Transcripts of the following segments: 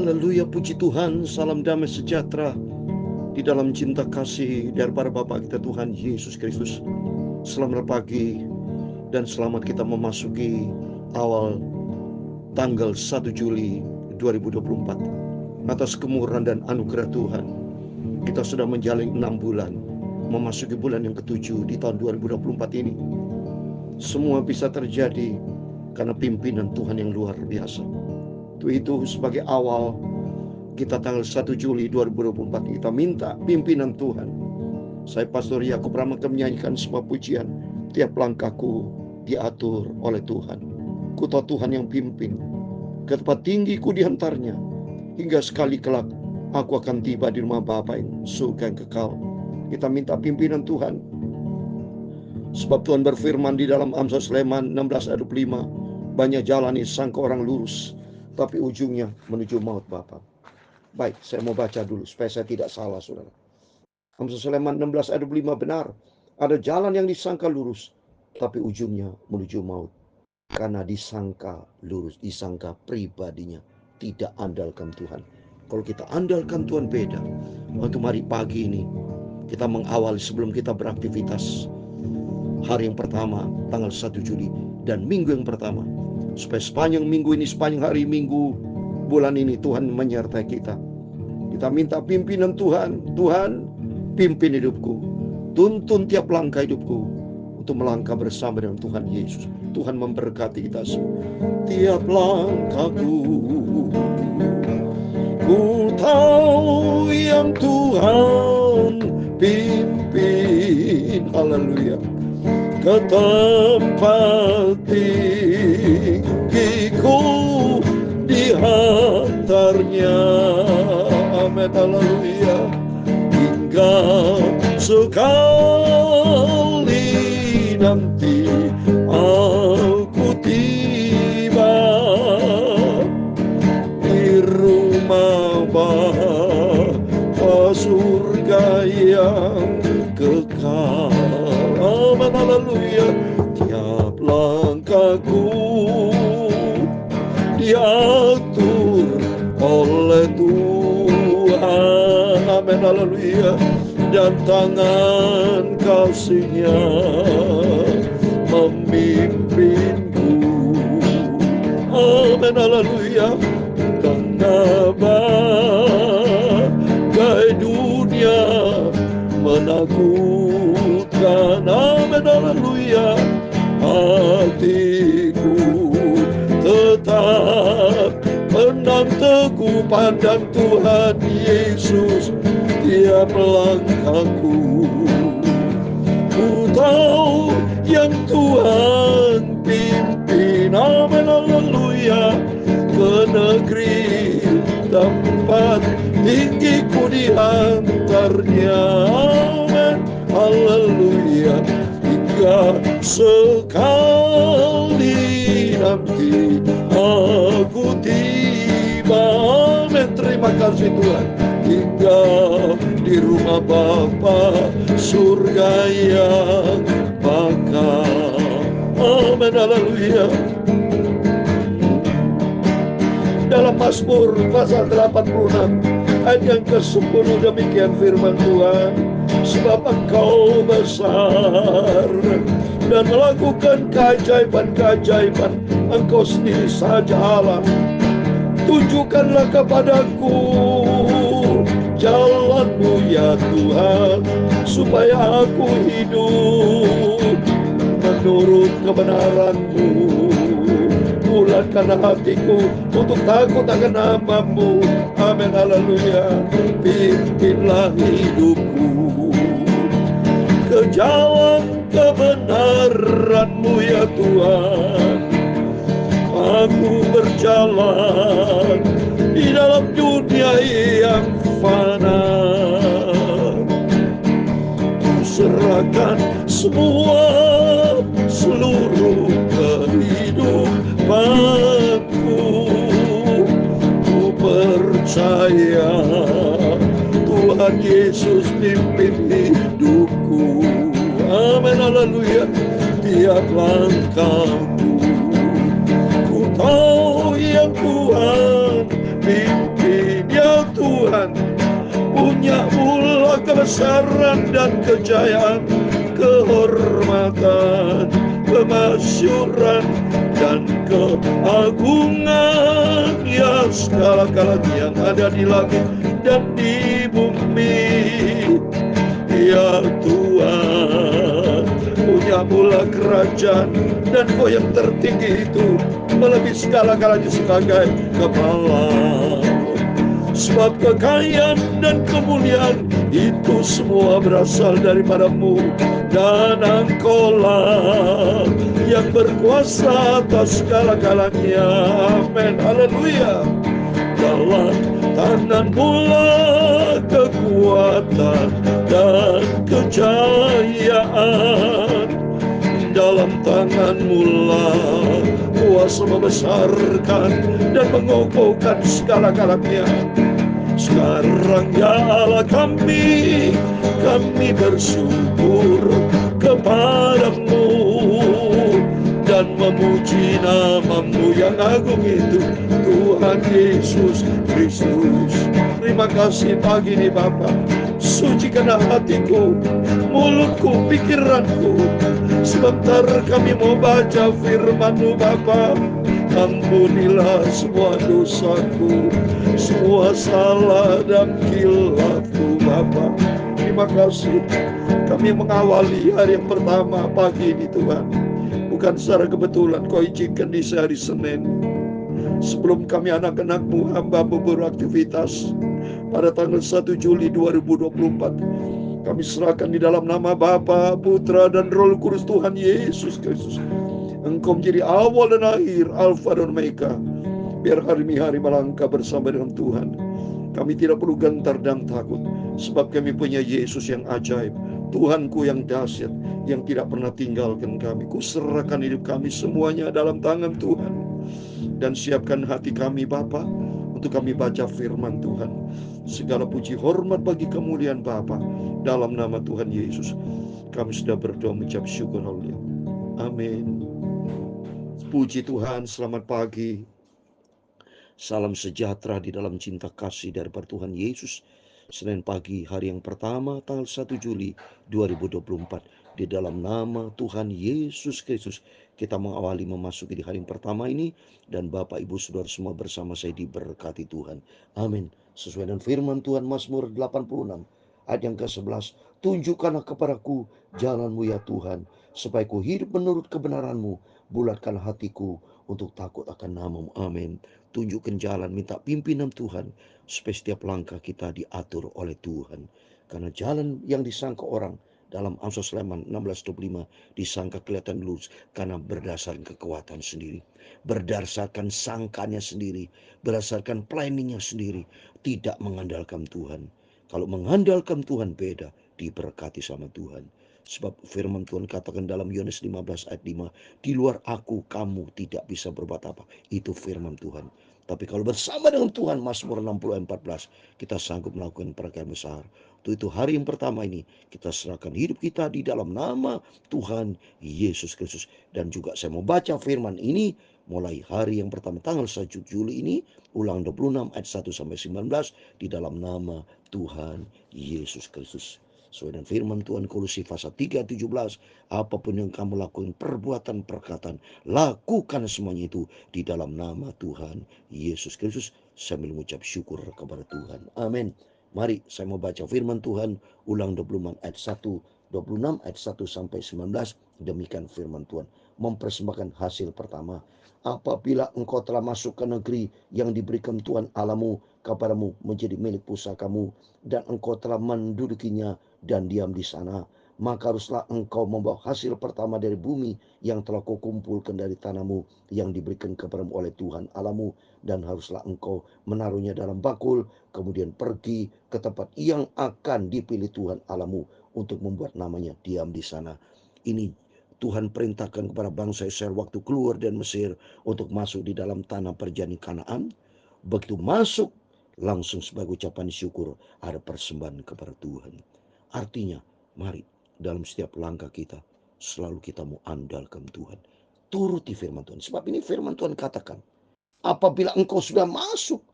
Haleluya, puji Tuhan, salam damai sejahtera di dalam cinta kasih daripada Bapa kita Tuhan Yesus Kristus. Selamat pagi dan selamat kita memasuki awal tanggal 1 Juli 2024. Atas kemurahan dan anugerah Tuhan, kita sudah menjalani 6 bulan, memasuki bulan yang ke-7 di tahun 2024 ini. Semua bisa terjadi karena pimpinan Tuhan yang luar biasa. Itu sebagai awal kita tanggal 1 Juli 2024 kita minta pimpinan Tuhan. Saya Pastor Yakub Rama menyanyikan sebuah pujian, tiap langkahku diatur oleh Tuhan. Ku tahu Tuhan yang pimpin, ke tempat tinggi ku diantarnya, hingga sekali kelak aku akan tiba di rumah Bapa yang surga yang kekal. Kita minta pimpinan Tuhan. Sebab Tuhan berfirman di dalam Amsal Sulaiman 16 ayat 25, banyak jalan disangka orang lurus, tapi ujungnya menuju maut Bapa. Baik, saya mau baca dulu supaya saya tidak salah, saudara. Amsal Sulaiman 16 ayat 25 benar. Ada jalan yang disangka lurus, tapi ujungnya menuju maut. Karena disangka lurus, disangka pribadinya, tidak andalkan Tuhan. Kalau kita andalkan Tuhan beda. Untuk hari pagi ini, kita mengawali sebelum kita beraktivitas. Hari yang pertama, tanggal 1 Juli, dan minggu yang pertama. Supaya sepanjang minggu ini, sepanjang hari minggu bulan ini, Tuhan menyertai kita. Kita minta pimpinan Tuhan. Tuhan, pimpin hidupku, tuntun tiap langkah hidupku untuk melangkah bersama dengan Tuhan Yesus. Tuhan memberkati kita semua. Tiap langkahku, ku tahu yang Tuhan pimpin. Haleluya. Ke tempat tinggiku dihantarnya. Amin, haleluya. Hingga sekali nanti aku tiba di rumah Bapa surga yang kekal. Amin, haleluya. Tiap langkahku diatur oleh Tuhan. Amin, haleluya. Dan tangan kasih-Nya memimpinku. Amin, haleluya. Bagai dunia menakutkan. Amin, haleluya. Hatiku tetap menang teguh pandang Tuhan Yesus. Tiap langkahku, ku tahu yang Tuhan pimpin. Amin, haleluya. Ke negeri tempat tinggiku diantarnya. Amin, haleluya. Hingga sekali nanti aku tiba. Amin, terima kasih Tuhan. Hingga di rumah Bapa surga yang bakal. Amin, haleluya. Dalam Mazmur pasal 86 ayat yang ke-10 demikian firman Tuhan. Sebab Engkau besar dan melakukan keajaiban-keajaiban, Engkau sendiri saja Allah. Tunjukkanlah kepadaku jalan-Mu ya Tuhan, supaya aku hidup menurut kebenaran-Mu. Bulatkan hatiku untuk takut akan nama-Mu. Amin, haleluya. Pimpinlah hidupku ke jalan kebenaran-Mu ya Tuhan. Aku berjalan di dalam dunia yang fana. Serahkan semua seluruh kehidupanku. Ku percaya Tuhan Yesus pimpin hidupku. Amin, haleluya. Tiap langkahku, ku tahu yang Tuhan pimpin. punya pula kebesaran dan kejayaan, kehormatan, kemasyuran, dan keagungan, ya segala-galanya yang ada di langit dan di bumi. Ya Tuhan, punya pula kerajaan, dan Kau yang tertinggi itu melebihi segala-galanya sebagai kepala. Sebab kekayaan dan kemuliaan itu semua berasal daripada-Mu, dan Engkau-lah yang berkuasa atas segala-galanya. Amin. Haleluya. Dalam tangan-Mu lah kekuatan dan kejayaan. Dalam tangan-Mu lah kuasa membesarkan dan mengokohkan segala-galanya. Sekarang ya Allah kami bersyukur kepadamu dan memuji nama-Mu yang agung itu, Tuhan Yesus Kristus. Terima kasih pagi ini Bapa. Sucikanlah hatiku, mulutku, pikiranku. Sebentar kami mau baca firman-Mu Bapa. Ampunilah semua dosaku, semua salah dan khilafku Bapa. Terima kasih kami mengawali hari yang pertama pagi ini Tuhan. Bukan secara kebetulan Kau izinkan di hari Senin. Sebelum kami anak-anak-Mu hamba-Mu beraktivitas pada tanggal 1 Juli 2024. Kami serahkan di dalam nama Bapa, Putra, dan Roh Kudus Tuhan Yesus Kristus. Engkau menjadi awal dan akhir, Alfa dan Omega. Biar hari demi hari melangkah bersama dengan Tuhan. Kami tidak perlu gentar dan takut, sebab kami punya Yesus yang ajaib, Tuhanku yang dahsyat, yang tidak pernah tinggalkan kami. Kuserahkan hidup kami semuanya dalam tangan Tuhan. Dan siapkan hati kami Bapa, untuk kami baca firman Tuhan. Segala puji hormat bagi kemuliaan Bapa, dalam nama Tuhan Yesus kami sudah berdoa mengucap syukur. Haleluya. Amin. Puji Tuhan, selamat pagi. Salam sejahtera di dalam cinta kasih daripada Tuhan Yesus. Senin pagi, hari yang pertama, tanggal 1 Juli 2024. Di dalam nama Tuhan Yesus Kristus, kita mengawali memasuki di hari yang pertama ini. Dan Bapak, Ibu, Saudara semua bersama saya diberkati Tuhan. Amin. Sesuai dengan firman Tuhan, Mazmur 86, ayat yang ke-11. Tunjukkanlah kepadaku jalan-Mu ya Tuhan, supaya ku hidup menurut kebenaran-Mu. Bulatkan hatiku untuk takut akan nama-Mu. Amin. Tunjukkan jalan, minta pimpinan Tuhan, supaya setiap langkah kita diatur oleh Tuhan. Karena jalan yang disangka orang, dalam Amsal Sulaiman 16:25, disangka kelihatan lurus karena berdasarkan kekuatan sendiri, berdasarkan sangkanya sendiri, berdasarkan planningnya sendiri, tidak mengandalkan Tuhan. Kalau mengandalkan Tuhan beda, diberkati sama Tuhan. Sebab firman Tuhan katakan dalam Yohanes 15 ayat 5, di luar aku kamu tidak bisa berbuat apa. Itu firman Tuhan. Tapi kalau bersama dengan Tuhan, Mazmur 60 ayat 14, kita sanggup melakukan perkara besar. Untuk itu hari yang pertama ini, kita serahkan hidup kita di dalam nama Tuhan Yesus Kristus. Dan juga saya mau baca firman ini mulai hari yang pertama tanggal 1 Juli ini, ulang 26 ayat 1 sampai 19, di dalam nama Tuhan Yesus Kristus. Sesuai dengan firman Tuhan Kolose pasal 3:17, apapun yang kamu lakukan, perbuatan, perkataan, lakukan semuanya itu di dalam nama Tuhan Yesus Kristus, sambil mengucap syukur kepada Tuhan. Amin. Mari saya mau baca firman Tuhan, ulang 26 ayat 1 sampai 19. Demikian firman Tuhan. Mempersembahkan hasil pertama. Apabila engkau telah masuk ke negeri yang diberikan Tuhan Allahmu kepadamu menjadi milik pusakamu, dan engkau telah mendudukinya dan diam di sana, maka haruslah engkau membawa hasil pertama dari bumi yang telah kau kumpulkan dari tanahmu yang diberikan kepadamu oleh Tuhan Allahmu, dan haruslah engkau menaruhnya dalam bakul, kemudian pergi ke tempat yang akan dipilih Tuhan Allahmu untuk membuat namanya diam di sana. Ini Tuhan perintahkan kepada bangsa Israel waktu keluar dari Mesir untuk masuk di dalam tanah perjanjian Kanaan. Begitu masuk, langsung sebagai ucapan syukur ada persembahan kepada Tuhan. Artinya, mari dalam setiap langkah kita, selalu kita mau andalkan Tuhan. Turuti firman Tuhan. Sebab ini firman Tuhan katakan, apabila engkau sudah masuk,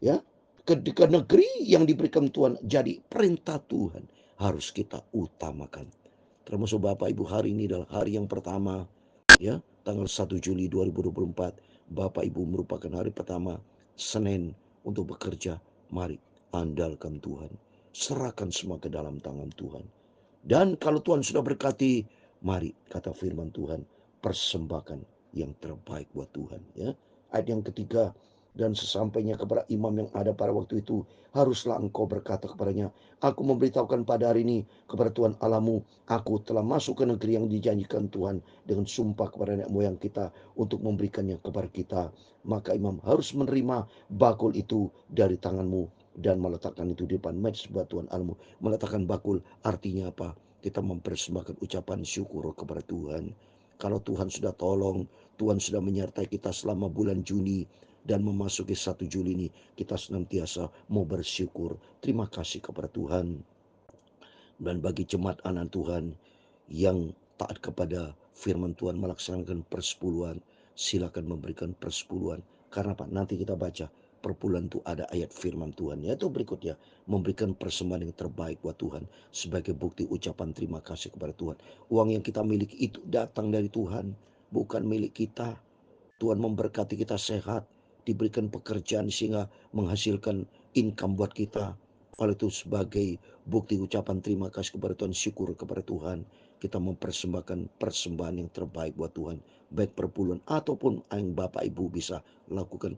ya, ke negeri yang diberikan Tuhan. Jadi perintah Tuhan harus kita utamakan. Termasuk Bapak Ibu, hari ini adalah hari yang pertama, ya, tanggal 1 Juli 2024. Bapak Ibu merupakan hari pertama, Senin, untuk bekerja. Mari andalkan Tuhan, serahkan semua ke dalam tangan Tuhan. Dan kalau Tuhan sudah berkati, mari, kata firman Tuhan, persembahkan yang terbaik buat Tuhan. Ya. Ayat yang ketiga, dan sesampainya kepada imam yang ada pada waktu itu, haruslah engkau berkata kepadanya, aku memberitahukan pada hari ini kepada Tuhan Allahmu, aku telah masuk ke negeri yang dijanjikan Tuhan dengan sumpah kepada nenek moyang kita untuk memberikannya kepada kita. Maka imam harus menerima bakul itu dari tanganmu dan meletakkan itu di depan majelis buat Tuhan Allahmu. Meletakkan bakul artinya apa? Kita mempersembahkan ucapan syukur kepada Tuhan. Kalau Tuhan sudah tolong, Tuhan sudah menyertai kita selama bulan Juni dan memasuki 1 Juli ini, kita senantiasa mau bersyukur. Terima kasih kepada Tuhan. Dan bagi jemaat anak Tuhan yang taat kepada firman Tuhan, melaksanakan persepuluhan, silakan memberikan persepuluhan. Karena apa? Nanti kita baca perpuluhan itu ada ayat firman Tuhan, yaitu berikutnya, memberikan persembahan yang terbaik buat Tuhan sebagai bukti ucapan terima kasih kepada Tuhan. Uang yang kita miliki itu datang dari Tuhan, bukan milik kita. Tuhan memberkati kita sehat, diberikan pekerjaan sehingga menghasilkan income buat kita. Oleh itu sebagai bukti ucapan terima kasih kepada Tuhan, syukur kepada Tuhan, kita mempersembahkan persembahan yang terbaik buat Tuhan. Baik perpuluhan ataupun yang Bapak Ibu bisa lakukan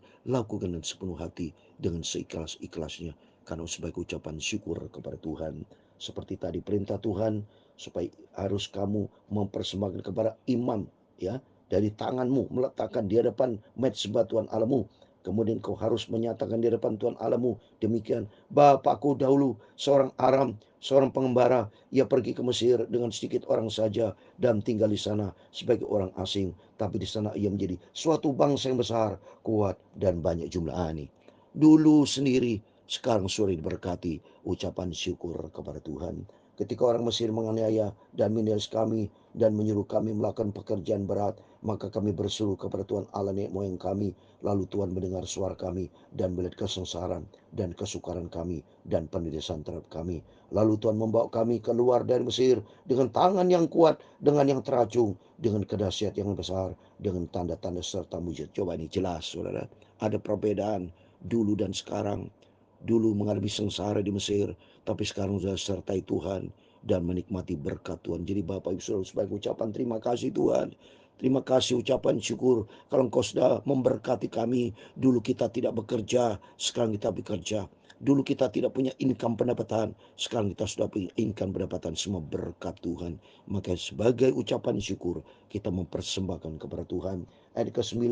dengan sepenuh hati, dengan seikhlas-ikhlasnya. Karena sebagai ucapan syukur kepada Tuhan. Seperti tadi perintah Tuhan, supaya harus kamu mempersembahkan kepada imam, ya, dari tanganmu, meletakkan di hadapan mezbah Tuhan Allahmu. Kemudian kau harus menyatakan di hadapan Tuhan Allahmu, demikian, bapakku dahulu seorang Aram, seorang pengembara, ia pergi ke Mesir dengan sedikit orang saja dan tinggal di sana sebagai orang asing, tapi di sana ia menjadi suatu bangsa yang besar, kuat dan banyak jumlah ani. Dulu sendiri, sekarang sudah diberkati. Ucapan syukur kepada Tuhan. Ketika orang Mesir menganiaya dan menindas kami dan menyuruh kami melakukan pekerjaan berat, maka kami berseru kepada Tuhan Allah nenek moyang kami. Lalu Tuhan mendengar suara kami dan melihat kesengsaraan dan kesukaran kami dan penindasan terhadap kami. Lalu Tuhan membawa kami keluar dari Mesir dengan tangan yang kuat, dengan yang teracung, dengan kedahsyat yang besar, dengan tanda-tanda serta mujizat. Coba ini jelas, saudara. Ada perbedaan dulu dan sekarang. Dulu mengalami sengsara di Mesir, tapi sekarang sudah sertai Tuhan dan menikmati berkat Tuhan. Jadi Bapak Ibu Saudara, sebagai ucapan terima kasih Tuhan, terima kasih ucapan syukur kalau Engkau sudah memberkati kami. Dulu kita tidak bekerja, sekarang kita bekerja. Dulu kita tidak punya income pendapatan, sekarang kita sudah punya income pendapatan, semua berkat Tuhan. Maka sebagai ucapan syukur kita mempersembahkan kepada Tuhan. Ayat ke-9,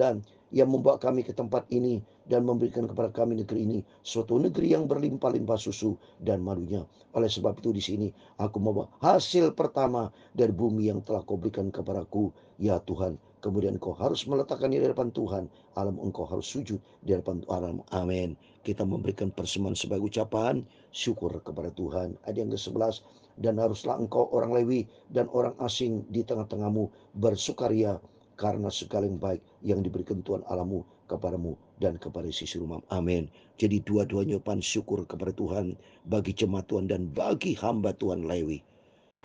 yang membawa kami ke tempat ini dan memberikan kepada kami negeri ini, suatu negeri yang berlimpah-limpah susu dan madunya. Oleh sebab itu di sini aku membawa hasil pertama dari bumi yang telah kau berikan kepadaku, ya Tuhan. Kemudian kau harus meletakkan di hadapan Tuhan alam, engkau harus sujud di hadapan alam. Amin. Kita memberikan persembahan sebagai ucapan syukur kepada Tuhan. Ayat yang ke-11, dan haruslah engkau orang Lewi dan orang asing di tengah-tengahmu bersukaria karena segala yang baik yang diberikan Tuhan Allahmu kepadamu dan kepada sisi rumah. Amin. Jadi dua-duanya ucapan syukur kepada Tuhan bagi jemaat Tuhan dan bagi hamba Tuhan Lewi.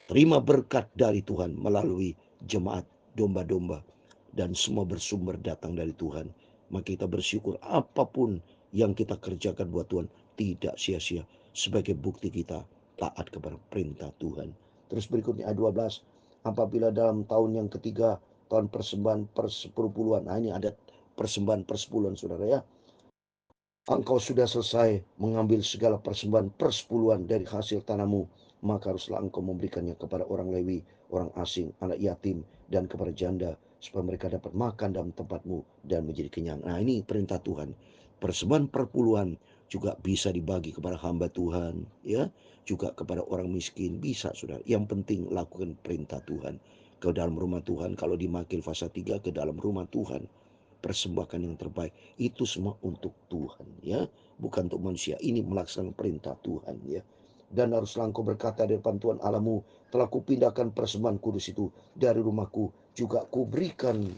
Terima berkat dari Tuhan melalui jemaat domba-domba dan semua bersumber datang dari Tuhan. Maka kita bersyukur apapun yang kita kerjakan buat Tuhan tidak sia-sia sebagai bukti kita taat kepada perintah Tuhan. Terus berikutnya ayat 12, apabila dalam tahun yang ketiga, tahun persembahan persepuluhan. Nah, ini ada persembahan persepuluhan, saudara ya. Engkau sudah selesai mengambil segala persembahan persepuluhan dari hasil tanahmu, maka haruslah engkau memberikannya kepada orang Lewi, orang asing, anak yatim, dan kepada janda, supaya mereka dapat makan dalam tempatmu dan menjadi kenyang. Nah, ini perintah Tuhan. Persembahan perpuluhan juga bisa dibagi kepada hamba Tuhan, ya, juga kepada orang miskin, bisa, saudara. Yang penting lakukan perintah Tuhan. Ke dalam rumah Tuhan, kalau di Makil pasal 3, ke dalam rumah Tuhan, persembahkan yang terbaik. Itu semua untuk Tuhan, ya, bukan untuk manusia. Ini melaksanakan perintah Tuhan, ya. Dan haruslah engkau berkata di depan Tuhan Allahmu, telah kupindahkan persembahan kudus itu dari rumahku, juga kuberikan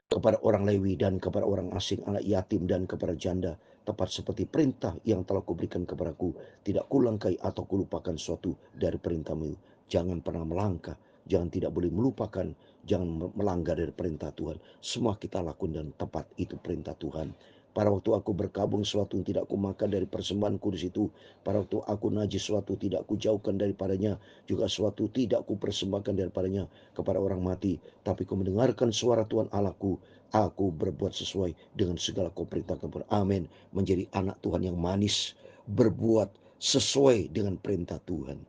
kepada orang Lewi dan kepada orang asing, anak yatim dan kepada janda, tepat seperti perintah yang telah kau berikan kepadaku. Tidak kulangkai atau kulupakan suatu dari perintah-Mu. Jangan pernah melangkah, jangan tidak boleh melupakan, jangan melanggar dari perintah Tuhan. Semua kita lakukan dan tepat itu perintah Tuhan. Pada waktu aku berkabung suatu tidak ku makan dari persembahan kudus itu. Pada waktu aku najis suatu tidak ku jauhkan daripadanya. Juga suatu tidak ku persembahkan daripadanya kepada orang mati. Tapi ku mendengarkan suara Tuhan Allahku. Aku berbuat sesuai dengan segala kau perintahkan. Amin. Menjadi anak Tuhan yang manis. Berbuat sesuai dengan perintah Tuhan.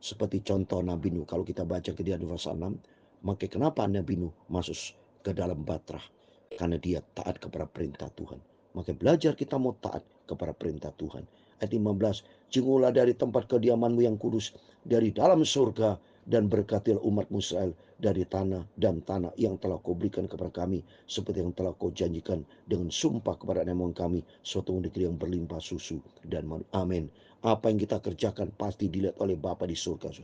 Seperti contoh Nabi Nuh. Kalau kita baca Kejadian pasal 6. Maka kenapa Nabi Nuh masuk ke dalam batrah? Karena dia taat kepada perintah Tuhan. Maka belajar kita mau taat kepada perintah Tuhan. Ayat 15. Jenguklah dari tempat kediamanmu yang kudus, dari dalam surga, dan berkatilah umatmu Israel dari tanah dan tanah yang telah kau berikan kepada kami, seperti yang telah kau janjikan dengan sumpah kepada nenek moyang kami, suatu negeri yang berlimpah susu dan madu. Amin. Apa yang kita kerjakan pasti dilihat oleh Bapa di surga.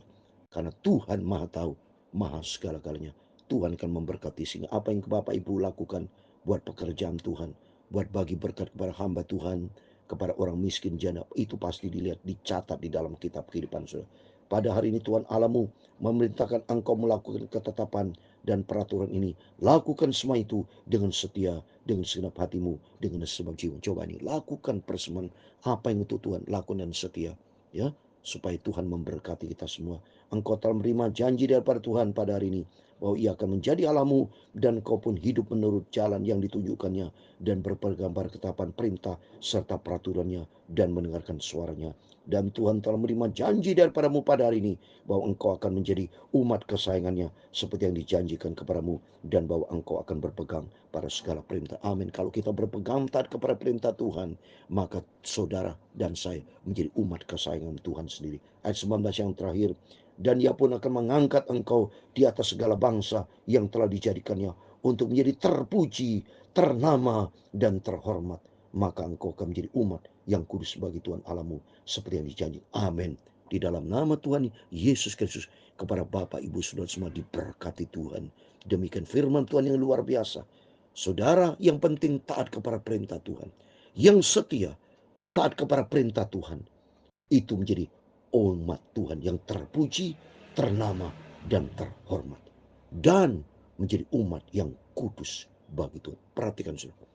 Karena Tuhan maha tahu, maha segala-galanya. Tuhan akan memberkati. Sehingga apa yang Bapak Ibu lakukan buat pekerjaan Tuhan, buat bagi berkat kepada hamba Tuhan, kepada orang miskin janda, itu pasti dilihat, dicatat di dalam kitab kehidupan saudara. Pada hari ini Tuhan Allahmu memerintahkan engkau melakukan ketetapan dan peraturan ini. Lakukan semua itu dengan setia, dengan segenap hatimu, dengan segenap jiwa. Coba ini, lakukan persembahan apa yang untuk Tuhan, lakukan dan setia, ya, supaya Tuhan memberkati kita semua. Engkau telah menerima janji daripada Tuhan pada hari ini, bahwa ia akan menjadi Allahmu dan kau pun hidup menurut jalan yang ditunjukkannya dan berpegang pada ketetapan perintah serta peraturannya dan mendengarkan suaranya. Dan Tuhan telah menerima janji daripadamu pada hari ini bahwa engkau akan menjadi umat kesayangannya seperti yang dijanjikan kepadamu, dan bahwa engkau akan berpegang pada segala perintah. Amin. Kalau kita berpegang taat kepada perintah Tuhan, maka saudara dan saya menjadi umat kesayangan Tuhan sendiri. Ayat 19 yang terakhir. Dan ia pun akan mengangkat engkau di atas segala bangsa yang telah dijadikannya untuk menjadi terpuji, ternama, dan terhormat. Maka engkau akan menjadi umat yang kudus bagi Tuhan Allahmu seperti yang dijanji. Amin. Di dalam nama Tuhan Yesus Kristus, kepada Bapak, Ibu, Saudara semua diberkati Tuhan. Demikian firman Tuhan yang luar biasa. Saudara, yang penting taat kepada perintah Tuhan. Yang setia, taat kepada perintah Tuhan. Itu menjadi umat Tuhan yang terpuji, ternama, dan terhormat. Dan menjadi umat yang kudus bagi Tuhan. Perhatikan saudara.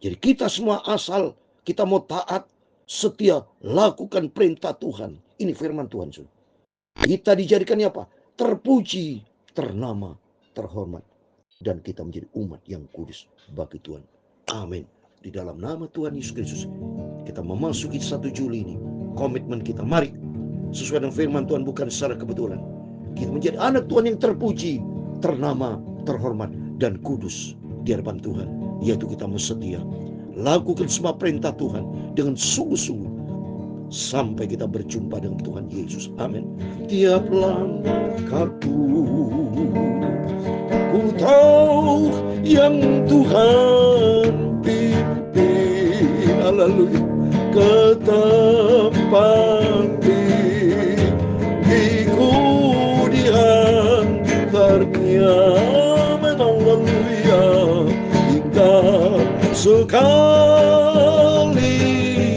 Jadi kita semua asal kita mau taat, setia, lakukan perintah Tuhan. Ini firman Tuhan saudara. Kita dijadikannya apa? Terpuji, ternama, terhormat. Dan kita menjadi umat yang kudus bagi Tuhan. Amin. Di dalam nama Tuhan Yesus Kristus, kita memasuki 1 Juli ini. Komitmen kita, mari sesuai dengan firman Tuhan, bukan secara kebetulan. Kita menjadi anak Tuhan yang terpuji, ternama, terhormat, dan kudus di hadapan Tuhan. Yaitu kita mau setia, lakukan semua perintah Tuhan dengan sungguh-sungguh sampai kita berjumpa dengan Tuhan Yesus. Amin. Tiap langkahku, ku tahu yang Tuhan pimpin. Haleluya. Ke tempat tinggiku diantarnya. Haleluya. Hingga sekali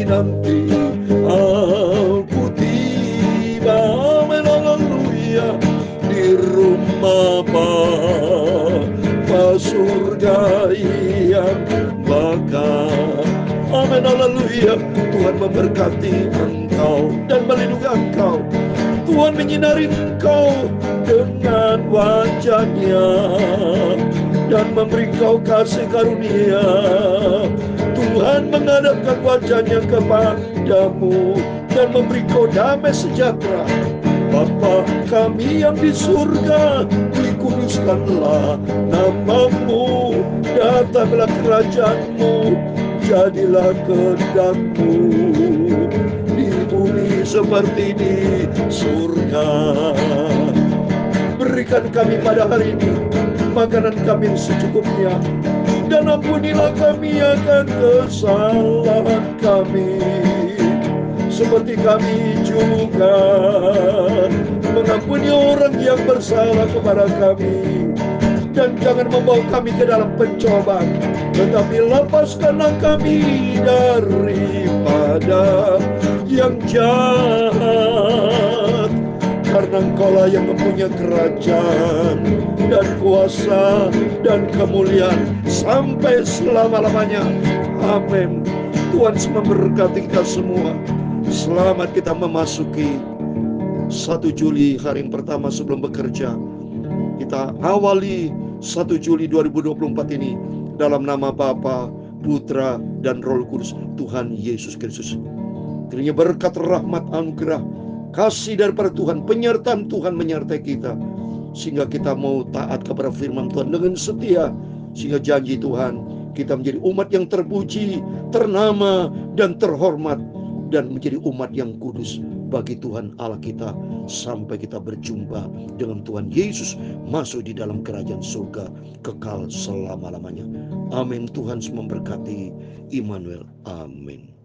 nanti aku tiba, haleluya, di rumah Bapa surga yang bakal. Amin, haleluya. Tuhan memberkati engkau dan melindungi engkau. Tuhan menyinari engkau dengan wajah-Nya dan memberi kau kasih karunia. Tuhan menghadapkan wajah-Nya kepadamu dan memberi kau damai sejahtera. Bapa kami yang di surga, dikuduskanlah namamu, datanglah kerajaan-Mu, jadilah kehendak-Mu di bumi seperti di surga. Berikan kami pada hari ini makanan kami secukupnya, dan ampunilah kami akan kesalahan kami, seperti kami juga mengampuni orang yang bersalah kepada kami. dan jangan membawa kami ke dalam pencobaan, tetapi lepaskanlah kami daripada yang jahat. Karena Engkaulah yang mempunyai kerajaan dan kuasa dan kemuliaan sampai selama-lamanya. Amin. Tuhan memberkati kita semua. Selamat kita memasuki 1 Juli, hari yang pertama sebelum bekerja. Kita awali 1 Juli 2024 ini dalam nama Bapa, Putra, dan Roh Kudus, Tuhan Yesus Kristus. Kiranya berkat, rahmat, anugerah, kasih daripada Tuhan, penyertaan Tuhan menyertai kita, sehingga kita mau taat kepada firman Tuhan dengan setia, sehingga janji Tuhan kita menjadi umat yang terpuji, ternama, dan terhormat, dan menjadi umat yang kudus bagi Tuhan Allah kita, sampai kita berjumpa dengan Tuhan Yesus masuk di dalam kerajaan surga kekal selama-lamanya. Amin. Tuhan memberkati. Immanuel. Amin.